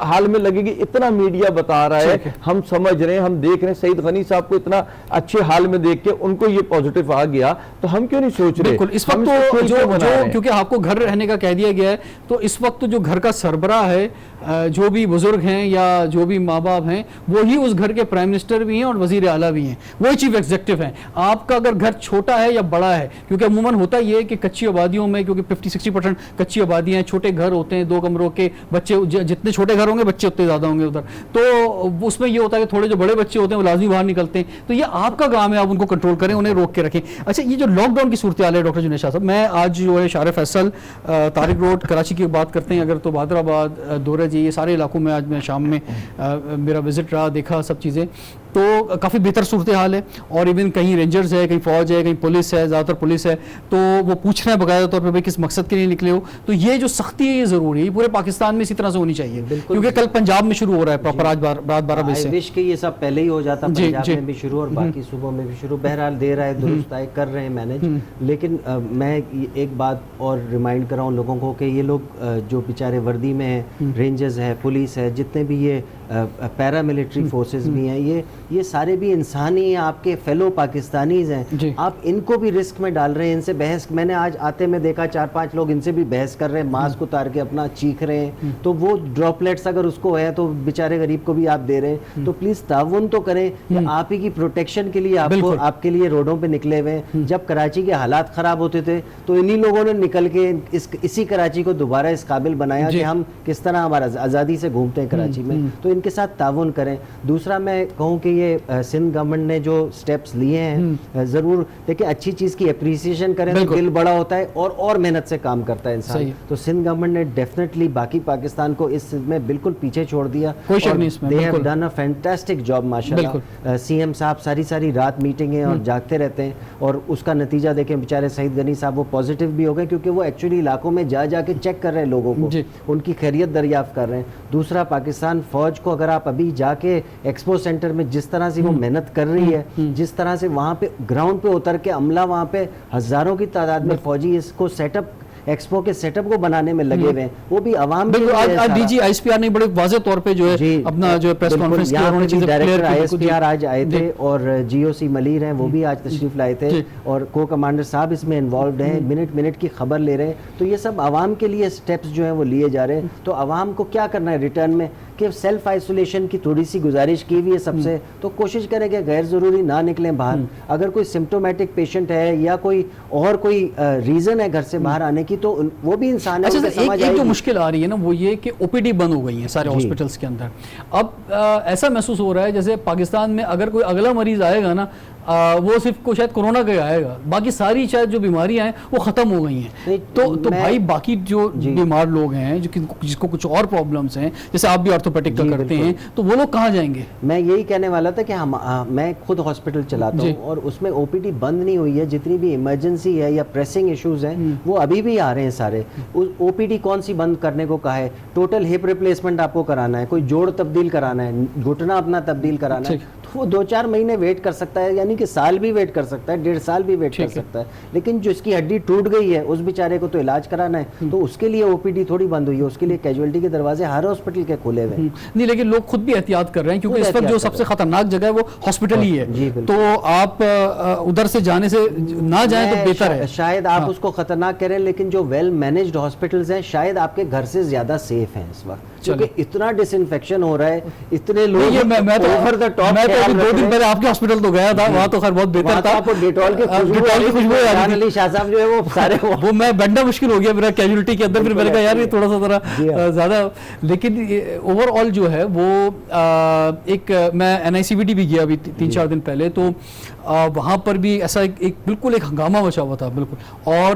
[SPEAKER 3] حال میں لگے گی؟ اتنا میڈیا بتا رہا ہے, ہم سمجھ رہے ہیں, ہم دیکھ رہے ہیں, سعید غنی صاحب کو اتنا اچھے حال میں دیکھ کے ان کو یہ پازیٹیو آ گیا, تو ہم کیوں نہیں سوچ رہے؟
[SPEAKER 1] بالکل, اس وقت تو کیونکہ آپ کو گھر رہنے کا کہہ دیا گیا ہے, تو اس وقت جو گھر کا سربراہ ہے, جو بھی بزرگ ہیں یا جو بھی ماں باپ ہیں, وہی اس گھر کے پرائم منسٹر بھی ہیں اور وزیر اعلیٰ بھی ہیں, وہی چیف ایگزیکٹو ہیں. آپ کا اگر گھر چھوٹا ہے یا بڑا ہے, کیونکہ عموماً ہوتا یہ ہے کہ کچی آبادیوں میں, کیونکہ 50-60% کچی آبادیاں ہیں, چھوٹے گھر ہوتے ہیں, 2 کمروں کے, بچے جتنے چھوٹے گھر ہوں گے بچے اتنے زیادہ ہوں گے ادھر, تو اس میں یہ ہوتا ہے کہ تھوڑے جو بڑے بچے ہوتے ہیں وہ لازمی باہر نکلتے ہیں. تو یہ آپ کا کام ہے, آپ ان کو کنٹرول کریں, انہیں روک کے رکھیں. اچھا, یہ جو لاک ڈاؤن کی صورتحال ہے ڈاکٹر جنید شاہ صاحب, میں آج جو ہے شارع فیصل, طارق روڈ, کراچی کی بات کرتے ہیں اگر تو بہادر آباد, دورہ جی, یہ سارے علاقوں میں آج میں شام میں میرا وزٹ رہا, دیکھا سب چیزیں, تو کافی بہتر صورتحال ہے. اور ایون کہیں رینجرز ہے, کہیں فوج ہے, کہیں پولیس ہے, زیادہ تر پولیس ہے, تو وہ پوچھ رہے ہیں باقاعدہ طور پہ کس مقصد کے لیے نکلے ہو. تو یہ جو سختی ہے یہ ضروری ہے, پورے پاکستان میں اسی طرح سے ہونی چاہیے, کیونکہ کل پنجاب میں شروع ہو رہا ہے پراپر آج رات 12 بجے سے.
[SPEAKER 2] وش کہ یہ سب پہلے ہی ہو جاتا, پنجاب میں بھی شروع اور باقی صوبوں میں بھی شروع. بہرحال دے رہا ہے, درست ہے, کر رہے ہیں مینج. لیکن میں ایک بات اور ریمائنڈ کراؤں لوگوں کو کہ یہ لوگ جو بیچارے وردی میں ہیں, رینجرز ہے, پولیس ہے, جتنے بھی یہ پیرا ملٹری فورسز بھی ہیں, یہ سارے بھی انسانی ہیں, آپ کے فیلو پاکستانیز ہیں. آپ ان کو بھی رسک میں ڈال رہے ہیں, ان سے بحث, میں نے آج آتے میں دیکھا 4-5 لوگ ان سے بھی بحث کر رہے ہیں, ماسک اتار کے اپنا چیخ رہے ہیں. تو وہ ڈراپلیٹس اگر اس کو ہے تو بیچارے غریب کو بھی آپ دے رہے ہیں. تو پلیز تعاون تو کریں کہ آپ ہی کی پروٹیکشن کے لیے آپ کے لیے روڈوں پہ نکلے ہوئے ہیں. جب کراچی کے حالات خراب ہوتے تھے تو انہی لوگوں نے نکل کے اسی کراچی کو دوبارہ اس قابل بنایا کہ ہم کس طرح ہمارا آزادی سے گھومتے ہیں کراچی میں. تو ان کے ساتھ تعاون کریں. دوسرا میں کہوں کہ یہ سندھ گورنمنٹ نے جو سٹیپس لیے ہیں, ضرور دیکھیں, اچھی چیز کی اپریسیشن کریں تو دل بڑا ہوتا ہے اور محنت سے کام کرتا ہے انسان. تو سندھ گورنمنٹ نے ڈیفینیٹلی باقی پاکستان کو اس میں بالکل پیچھے چھوڑ دیا. They have done a fantastic job ماشاءاللہ. سی ایم صاحب ساری رات میٹنگیں اور جاگتے رہتے ہیں, اور اس کا نتیجہ دیکھیں بیچارے سعید غنی صاحب وہ پازیٹیو بھی ہو گئے, کیونکہ وہ ایکچولی علاقوں میں جا کے چیک کر رہے ہیں لوگوں کو, ان کی خیریت دریافت کر رہے ہیں. دوسرا, پاکستان فوج کو اگر آپ ابھی جا کے ایکسپو سینٹر میں جس طرح سے وہ محنت کر رہی ہے, جس طرح سے وہاں پہ گراؤنڈ پہ اتر کے عملہ, وہاں پہ ہزاروں کی تعداد میں فوجی اس کو سیٹ اپ, ایکسپو کے سیٹ اپ کو بنانے میں لگے ہوئے ہیں, وہ بھی عوام کے لیے.
[SPEAKER 1] D G I S P R نے بڑے واضح طور پہ جو ہے اپنا جو پریس کانفرنس کیا, انہوں نے چیزیں
[SPEAKER 2] director I S P are آج آئے تھے, اور جی او سی ملیر ہیں, وہ بھی آج تشریف لائے تھے, اور کو کمانڈر صاحب اس میں انوالوڈ ہیں, منٹ کی خبر لے رہے ہیں. تو یہ سب عوام کے لیے سٹیپس جو ہیں وہ لیے جا رہے ہیں. تو عوام کو کیا کرنا ہے ریٹرن میں, کہ سیلف آئسولیشن کی تھوڑی سی گزارش کی ہوئی ہے سب سے, تو کوشش کریں کہ غیر ضروری نہ نکلیں باہر. اگر کوئی سمپٹومیٹک پیشنٹ ہے یا کوئی ریزن ہے گھر سے باہر آنے کی, تو وہ بھی انسان ہے.
[SPEAKER 1] ایک جو مشکل آ رہی ہے نا وہ یہ کہ او پی ڈی بند ہو گئی ہیں سارے ہاسپٹلس کے اندر. اب ایسا محسوس ہو رہا ہے جیسے پاکستان میں اگر کوئی اگلا مریض آئے گا نا, وہ صرف شاید کورونا کا آئے گا, باقی ساری شاید جو بیماریاں ہیں وہ ختم ہو گئی ہیں. تو بھائی باقی جو بیمار لوگ ہیں جس کو کچھ اور پرابلمس ہیں, جیسے آپ بھی آرتھوپیڈک کا کرتے ہیں, تو وہ لوگ کہاں جائیں گے؟
[SPEAKER 2] میں یہی کہنے والا تھا کہ میں خود ہاسپٹل چلاتا ہوں, اور اس میں او پی ڈی بند نہیں ہوئی ہے. جتنی بھی ایمرجنسی ہے یا پریسنگ ایشوز ہیں وہ ابھی بھی آ رہے ہیں سارے. او پی ڈی کون سی بند کرنے کو کہا ہے؟ ٹوٹل ہپ ریپلیسمنٹ آپ کو کرانا ہے, کوئی جوڑ تبدیل کرانا ہے, گھٹنا اپنا تبدیل کرانا ہے, وہ 2-4 مہینے ویٹ کر سکتا ہے, یعنی کہ سال بھی ویٹ کر سکتا ہے, 1.5 سال بھی ویٹ کر سکتا ہے. لیکن جو اس کی ہڈی ٹوٹ گئی ہے اس بیچارے کو تو علاج کرانا ہے, تو اس کے لیے او پی ڈی تھوڑی بند ہوئی ہے. اس کے لیے کیجویلٹی کے دروازے ہر ہاسپٹل کے کھلے ہوئے ہیں.
[SPEAKER 1] نہیں, لیکن لوگ خود بھی احتیاط کر رہے ہیں, کیونکہ اس وقت جو سب سے خطرناک جگہ ہے وہ ہاسپٹل ہی ہے. تو آپ ادھر سے جانے سے نہ جائیں تو بہتر ہے.
[SPEAKER 2] شاید آپ اس کو خطرناک کہہ رہے ہیں, لیکن جو ویل مینجڈ ہاسپٹلز ہیں شاید آپ کے گھر سے زیادہ سیف ہیں اس وقت, کیونکہ اتنا ڈس انفیکشن ہو رہا ہے, اتنے لوگ.
[SPEAKER 1] میں تو 2 دن پہلے آپ کے ہاسپٹل تو گیا تھا, وہاں تو خیر بہت بہتر تھا,
[SPEAKER 2] ڈیٹول کی خوشبو علی شاہ صاحب جو ہے وہ سارے
[SPEAKER 1] وہ میں بننا مشکل ہو گیا میرا کیجولیٹی کے اندر. پھر میں نے کہا یار یہ تھوڑا سا ذرا زیادہ. لیکن اوور آل جو ہے وہ ایک, میں این آئی سی وی ٹی بھی گیا ابھی 3-4 دن پہلے, تو وہاں پر بھی ایسا بالکل ایک ہنگامہ مچا ہوا تھا بالکل. اور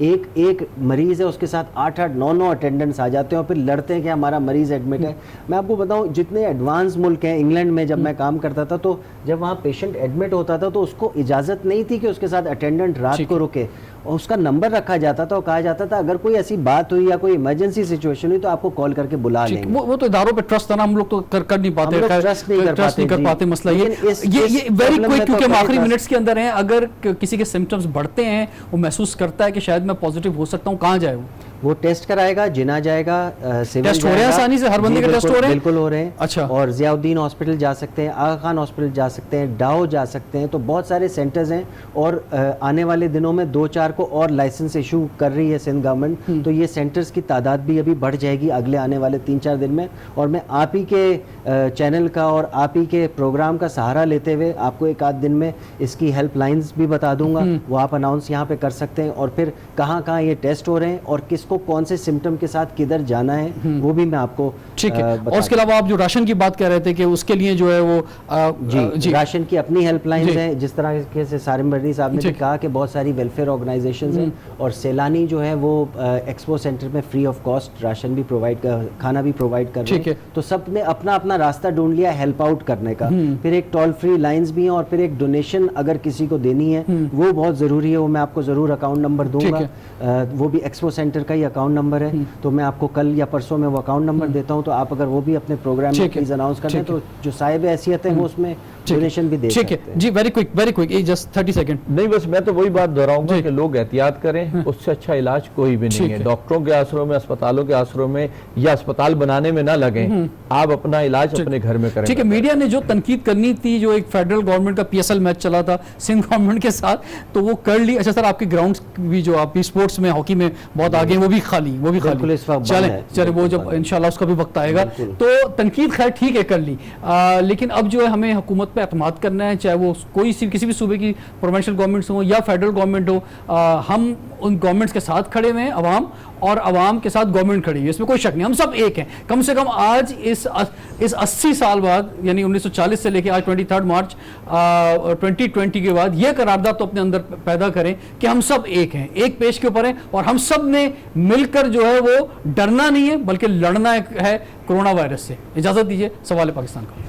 [SPEAKER 2] ایک مریض ہے اس کے ساتھ 8-9 اٹینڈنٹس آ جاتے ہیں اور پھر لڑتے ہیں کہ ہمارا مریض ایڈمٹ ہے. میں آپ کو بتاؤں جتنے ایڈوانس ملک ہیں, انگلینڈ میں جب میں کام کرتا تھا تو جب وہاں پیشنٹ ایڈمٹ ہوتا تھا تو اس کو اجازت نہیں تھی کہ اس کے ساتھ اٹینڈنٹ رات کو رکے, اور اس کا نمبر رکھا جاتا تھا اور کہا جاتا تھا اگر کوئی ایسی بات ہوئی یا کوئی ایمرجنسی سچویشن ہوئی تو آپ کو کال کر کے بلا لیں گے.
[SPEAKER 1] وہ تو اداروں پہ ٹرسٹ ہے نا, ہم لوگ تو کر نہیں پاتے,
[SPEAKER 2] ٹرسٹ نہیں کر پاتے.
[SPEAKER 1] مسئلہ یہ ویری کوئک, کیونکہ ہم آخری منٹس کے اندر ہیں. اگر کسی کے سمپٹمز بڑھتے ہیں, وہ محسوس کرتا ہے کہ شاید میں پازیٹیو ہو سکتا ہوں, کہاں جائے
[SPEAKER 2] وہ ٹیسٹ کرائے گا, جنا جائے گا,
[SPEAKER 1] ٹیسٹ ہو رہے ہیں آسانی سے, ہر بندے کے ٹیسٹ ہو رہے ہیں,
[SPEAKER 2] بالکل ہو رہے ہیں.
[SPEAKER 1] اچھا,
[SPEAKER 2] اور ضیاء الدین ہاسپٹل جا سکتے ہیں, آغا خان ہاسپٹل جا سکتے ہیں, ڈاؤ جا سکتے ہیں. تو بہت سارے سینٹرز ہیں اور آنے والے دنوں میں 2-4 کو اور لائسنس ایشو کر رہی ہے سندھ گورنمنٹ. تو یہ سینٹرز کی تعداد بھی ابھی بڑھ جائے گی اگلے آنے والے 3-4 دن میں. اور میں آپ ہی کے چینل کا اور آپ ہی کے پروگرام کا سہارا لیتے ہوئے آپ کو 1-8 دن میں اس کی ہیلپ لائنز بھی بتا دوں گا, وہ آپ اناؤنس یہاں پہ کر سکتے ہیں. اور پھر کہاں کہاں یہ ٹیسٹ ہو رہے ہیں اور کس کو کون سے سمٹم کے ساتھ کدھر جانا ہے وہ بھی میں آپ کو.
[SPEAKER 1] ٹھیک ہے. اور اس کے علاوہ آپ جو راشن کی بات کر رہے تھے کہ اس کے لیے جو ہے وہ
[SPEAKER 2] جی راشن کی اپنی ہیلپ لائنز ہیں, جس طرح سے سارم بردی صاحب نے بھی کہا کہ بہت ساری ویلفیئر آرگنائزیشنز ہیں اور سیلانی جو ہے وہ ایکسپو سینٹر میں فری آف کاسٹ راشن بھی پرووائڈ, کھانا بھی پرووائڈ کر رہے ہیں. تو سب نے اپنا اپنا راستہ ڈھونڈ لیا ہیلپ آؤٹ کرنے کا. پھر ایک ٹول فری لائنز بھی ہیں اور پھر ایک ڈونیشن اگر کسی کو دینی ہے وہ بہت ضروری ہے, وہ میں آپ کو ضرور اکاؤنٹ نمبر دوں گا, وہ بھی ایکسپو سینٹر کا ہی اکاؤنٹ نمبر ہے. تو میں آپ کو کل یا پرسوں میں وہ اکاؤنٹ نمبر دیتا ہوں, تو آپ اگر وہ بھی اپنے پروگرام میں پلیز اناؤنس کر دیں تو جو صاحب حیثیت ہیں وہ اس میں ڈونیشن بھی دے سکتے ہیں.
[SPEAKER 1] جی ویری کوئک جسٹ 30 سیکنڈ.
[SPEAKER 3] نہیں بس میں تو وہی بات دہراؤں گا کہ لوگ احتیاط کریں, اس سے اچھا علاج کوئی بھی نہیں ہے. ڈاکٹروں کے آسروں میں, اسپتالوں کے آسروں میں یا اسپتال بنانے میں نہ لگیں, آپ اپنا علاج اپنے گھر میں کریں.
[SPEAKER 1] ٹھیک ہے. میڈیا نے جو تنقید کرنی تھی, جو ایک فیڈرل گورنمنٹ کا PSL میچ چلا تھا سندھ گورنمنٹ کے ساتھ, تو وہ کر لی. اچھا سر, آپ کے گراؤنڈز بھی جو آپ اسپورٹس میں ہاکی میں بہت آگے ہیں وہ بھی خالی چلے وہ جب انشاءاللہ اس کا بھی وقت آئے گا. تو تنقید خیر ٹھیک ہے کر لی, لیکن اب جو ہے ہمیں حکومت پہ اعتماد کرنا ہے, چاہے وہ کسی بھی صوبے کی پروونشل گورنمنٹس ہوں یا فیڈرل گورنمنٹ ہو. ہم ان گورنمنٹس کے ساتھ کھڑے ہوئے ہیں عوام, اور عوام کے ساتھ گورنمنٹ کھڑی ہے, اس میں کوئی شک نہیں. ہم سب ایک ہیں. کم سے کم آج اس 80 سال بعد, یعنی 1940 سے لے کے آج 23 مارچ 2020 کے بعد, یہ قرارداد تو اپنے اندر پیدا کریں کہ ہم سب ایک ہیں, ایک پیش کے اوپر ہیں, اور ہم سب نے مل کر جو ہے وہ ڈرنا نہیں ہے بلکہ لڑنا ہے کورونا وائرس سے. اجازت دیجیے, سوال پاکستان کا.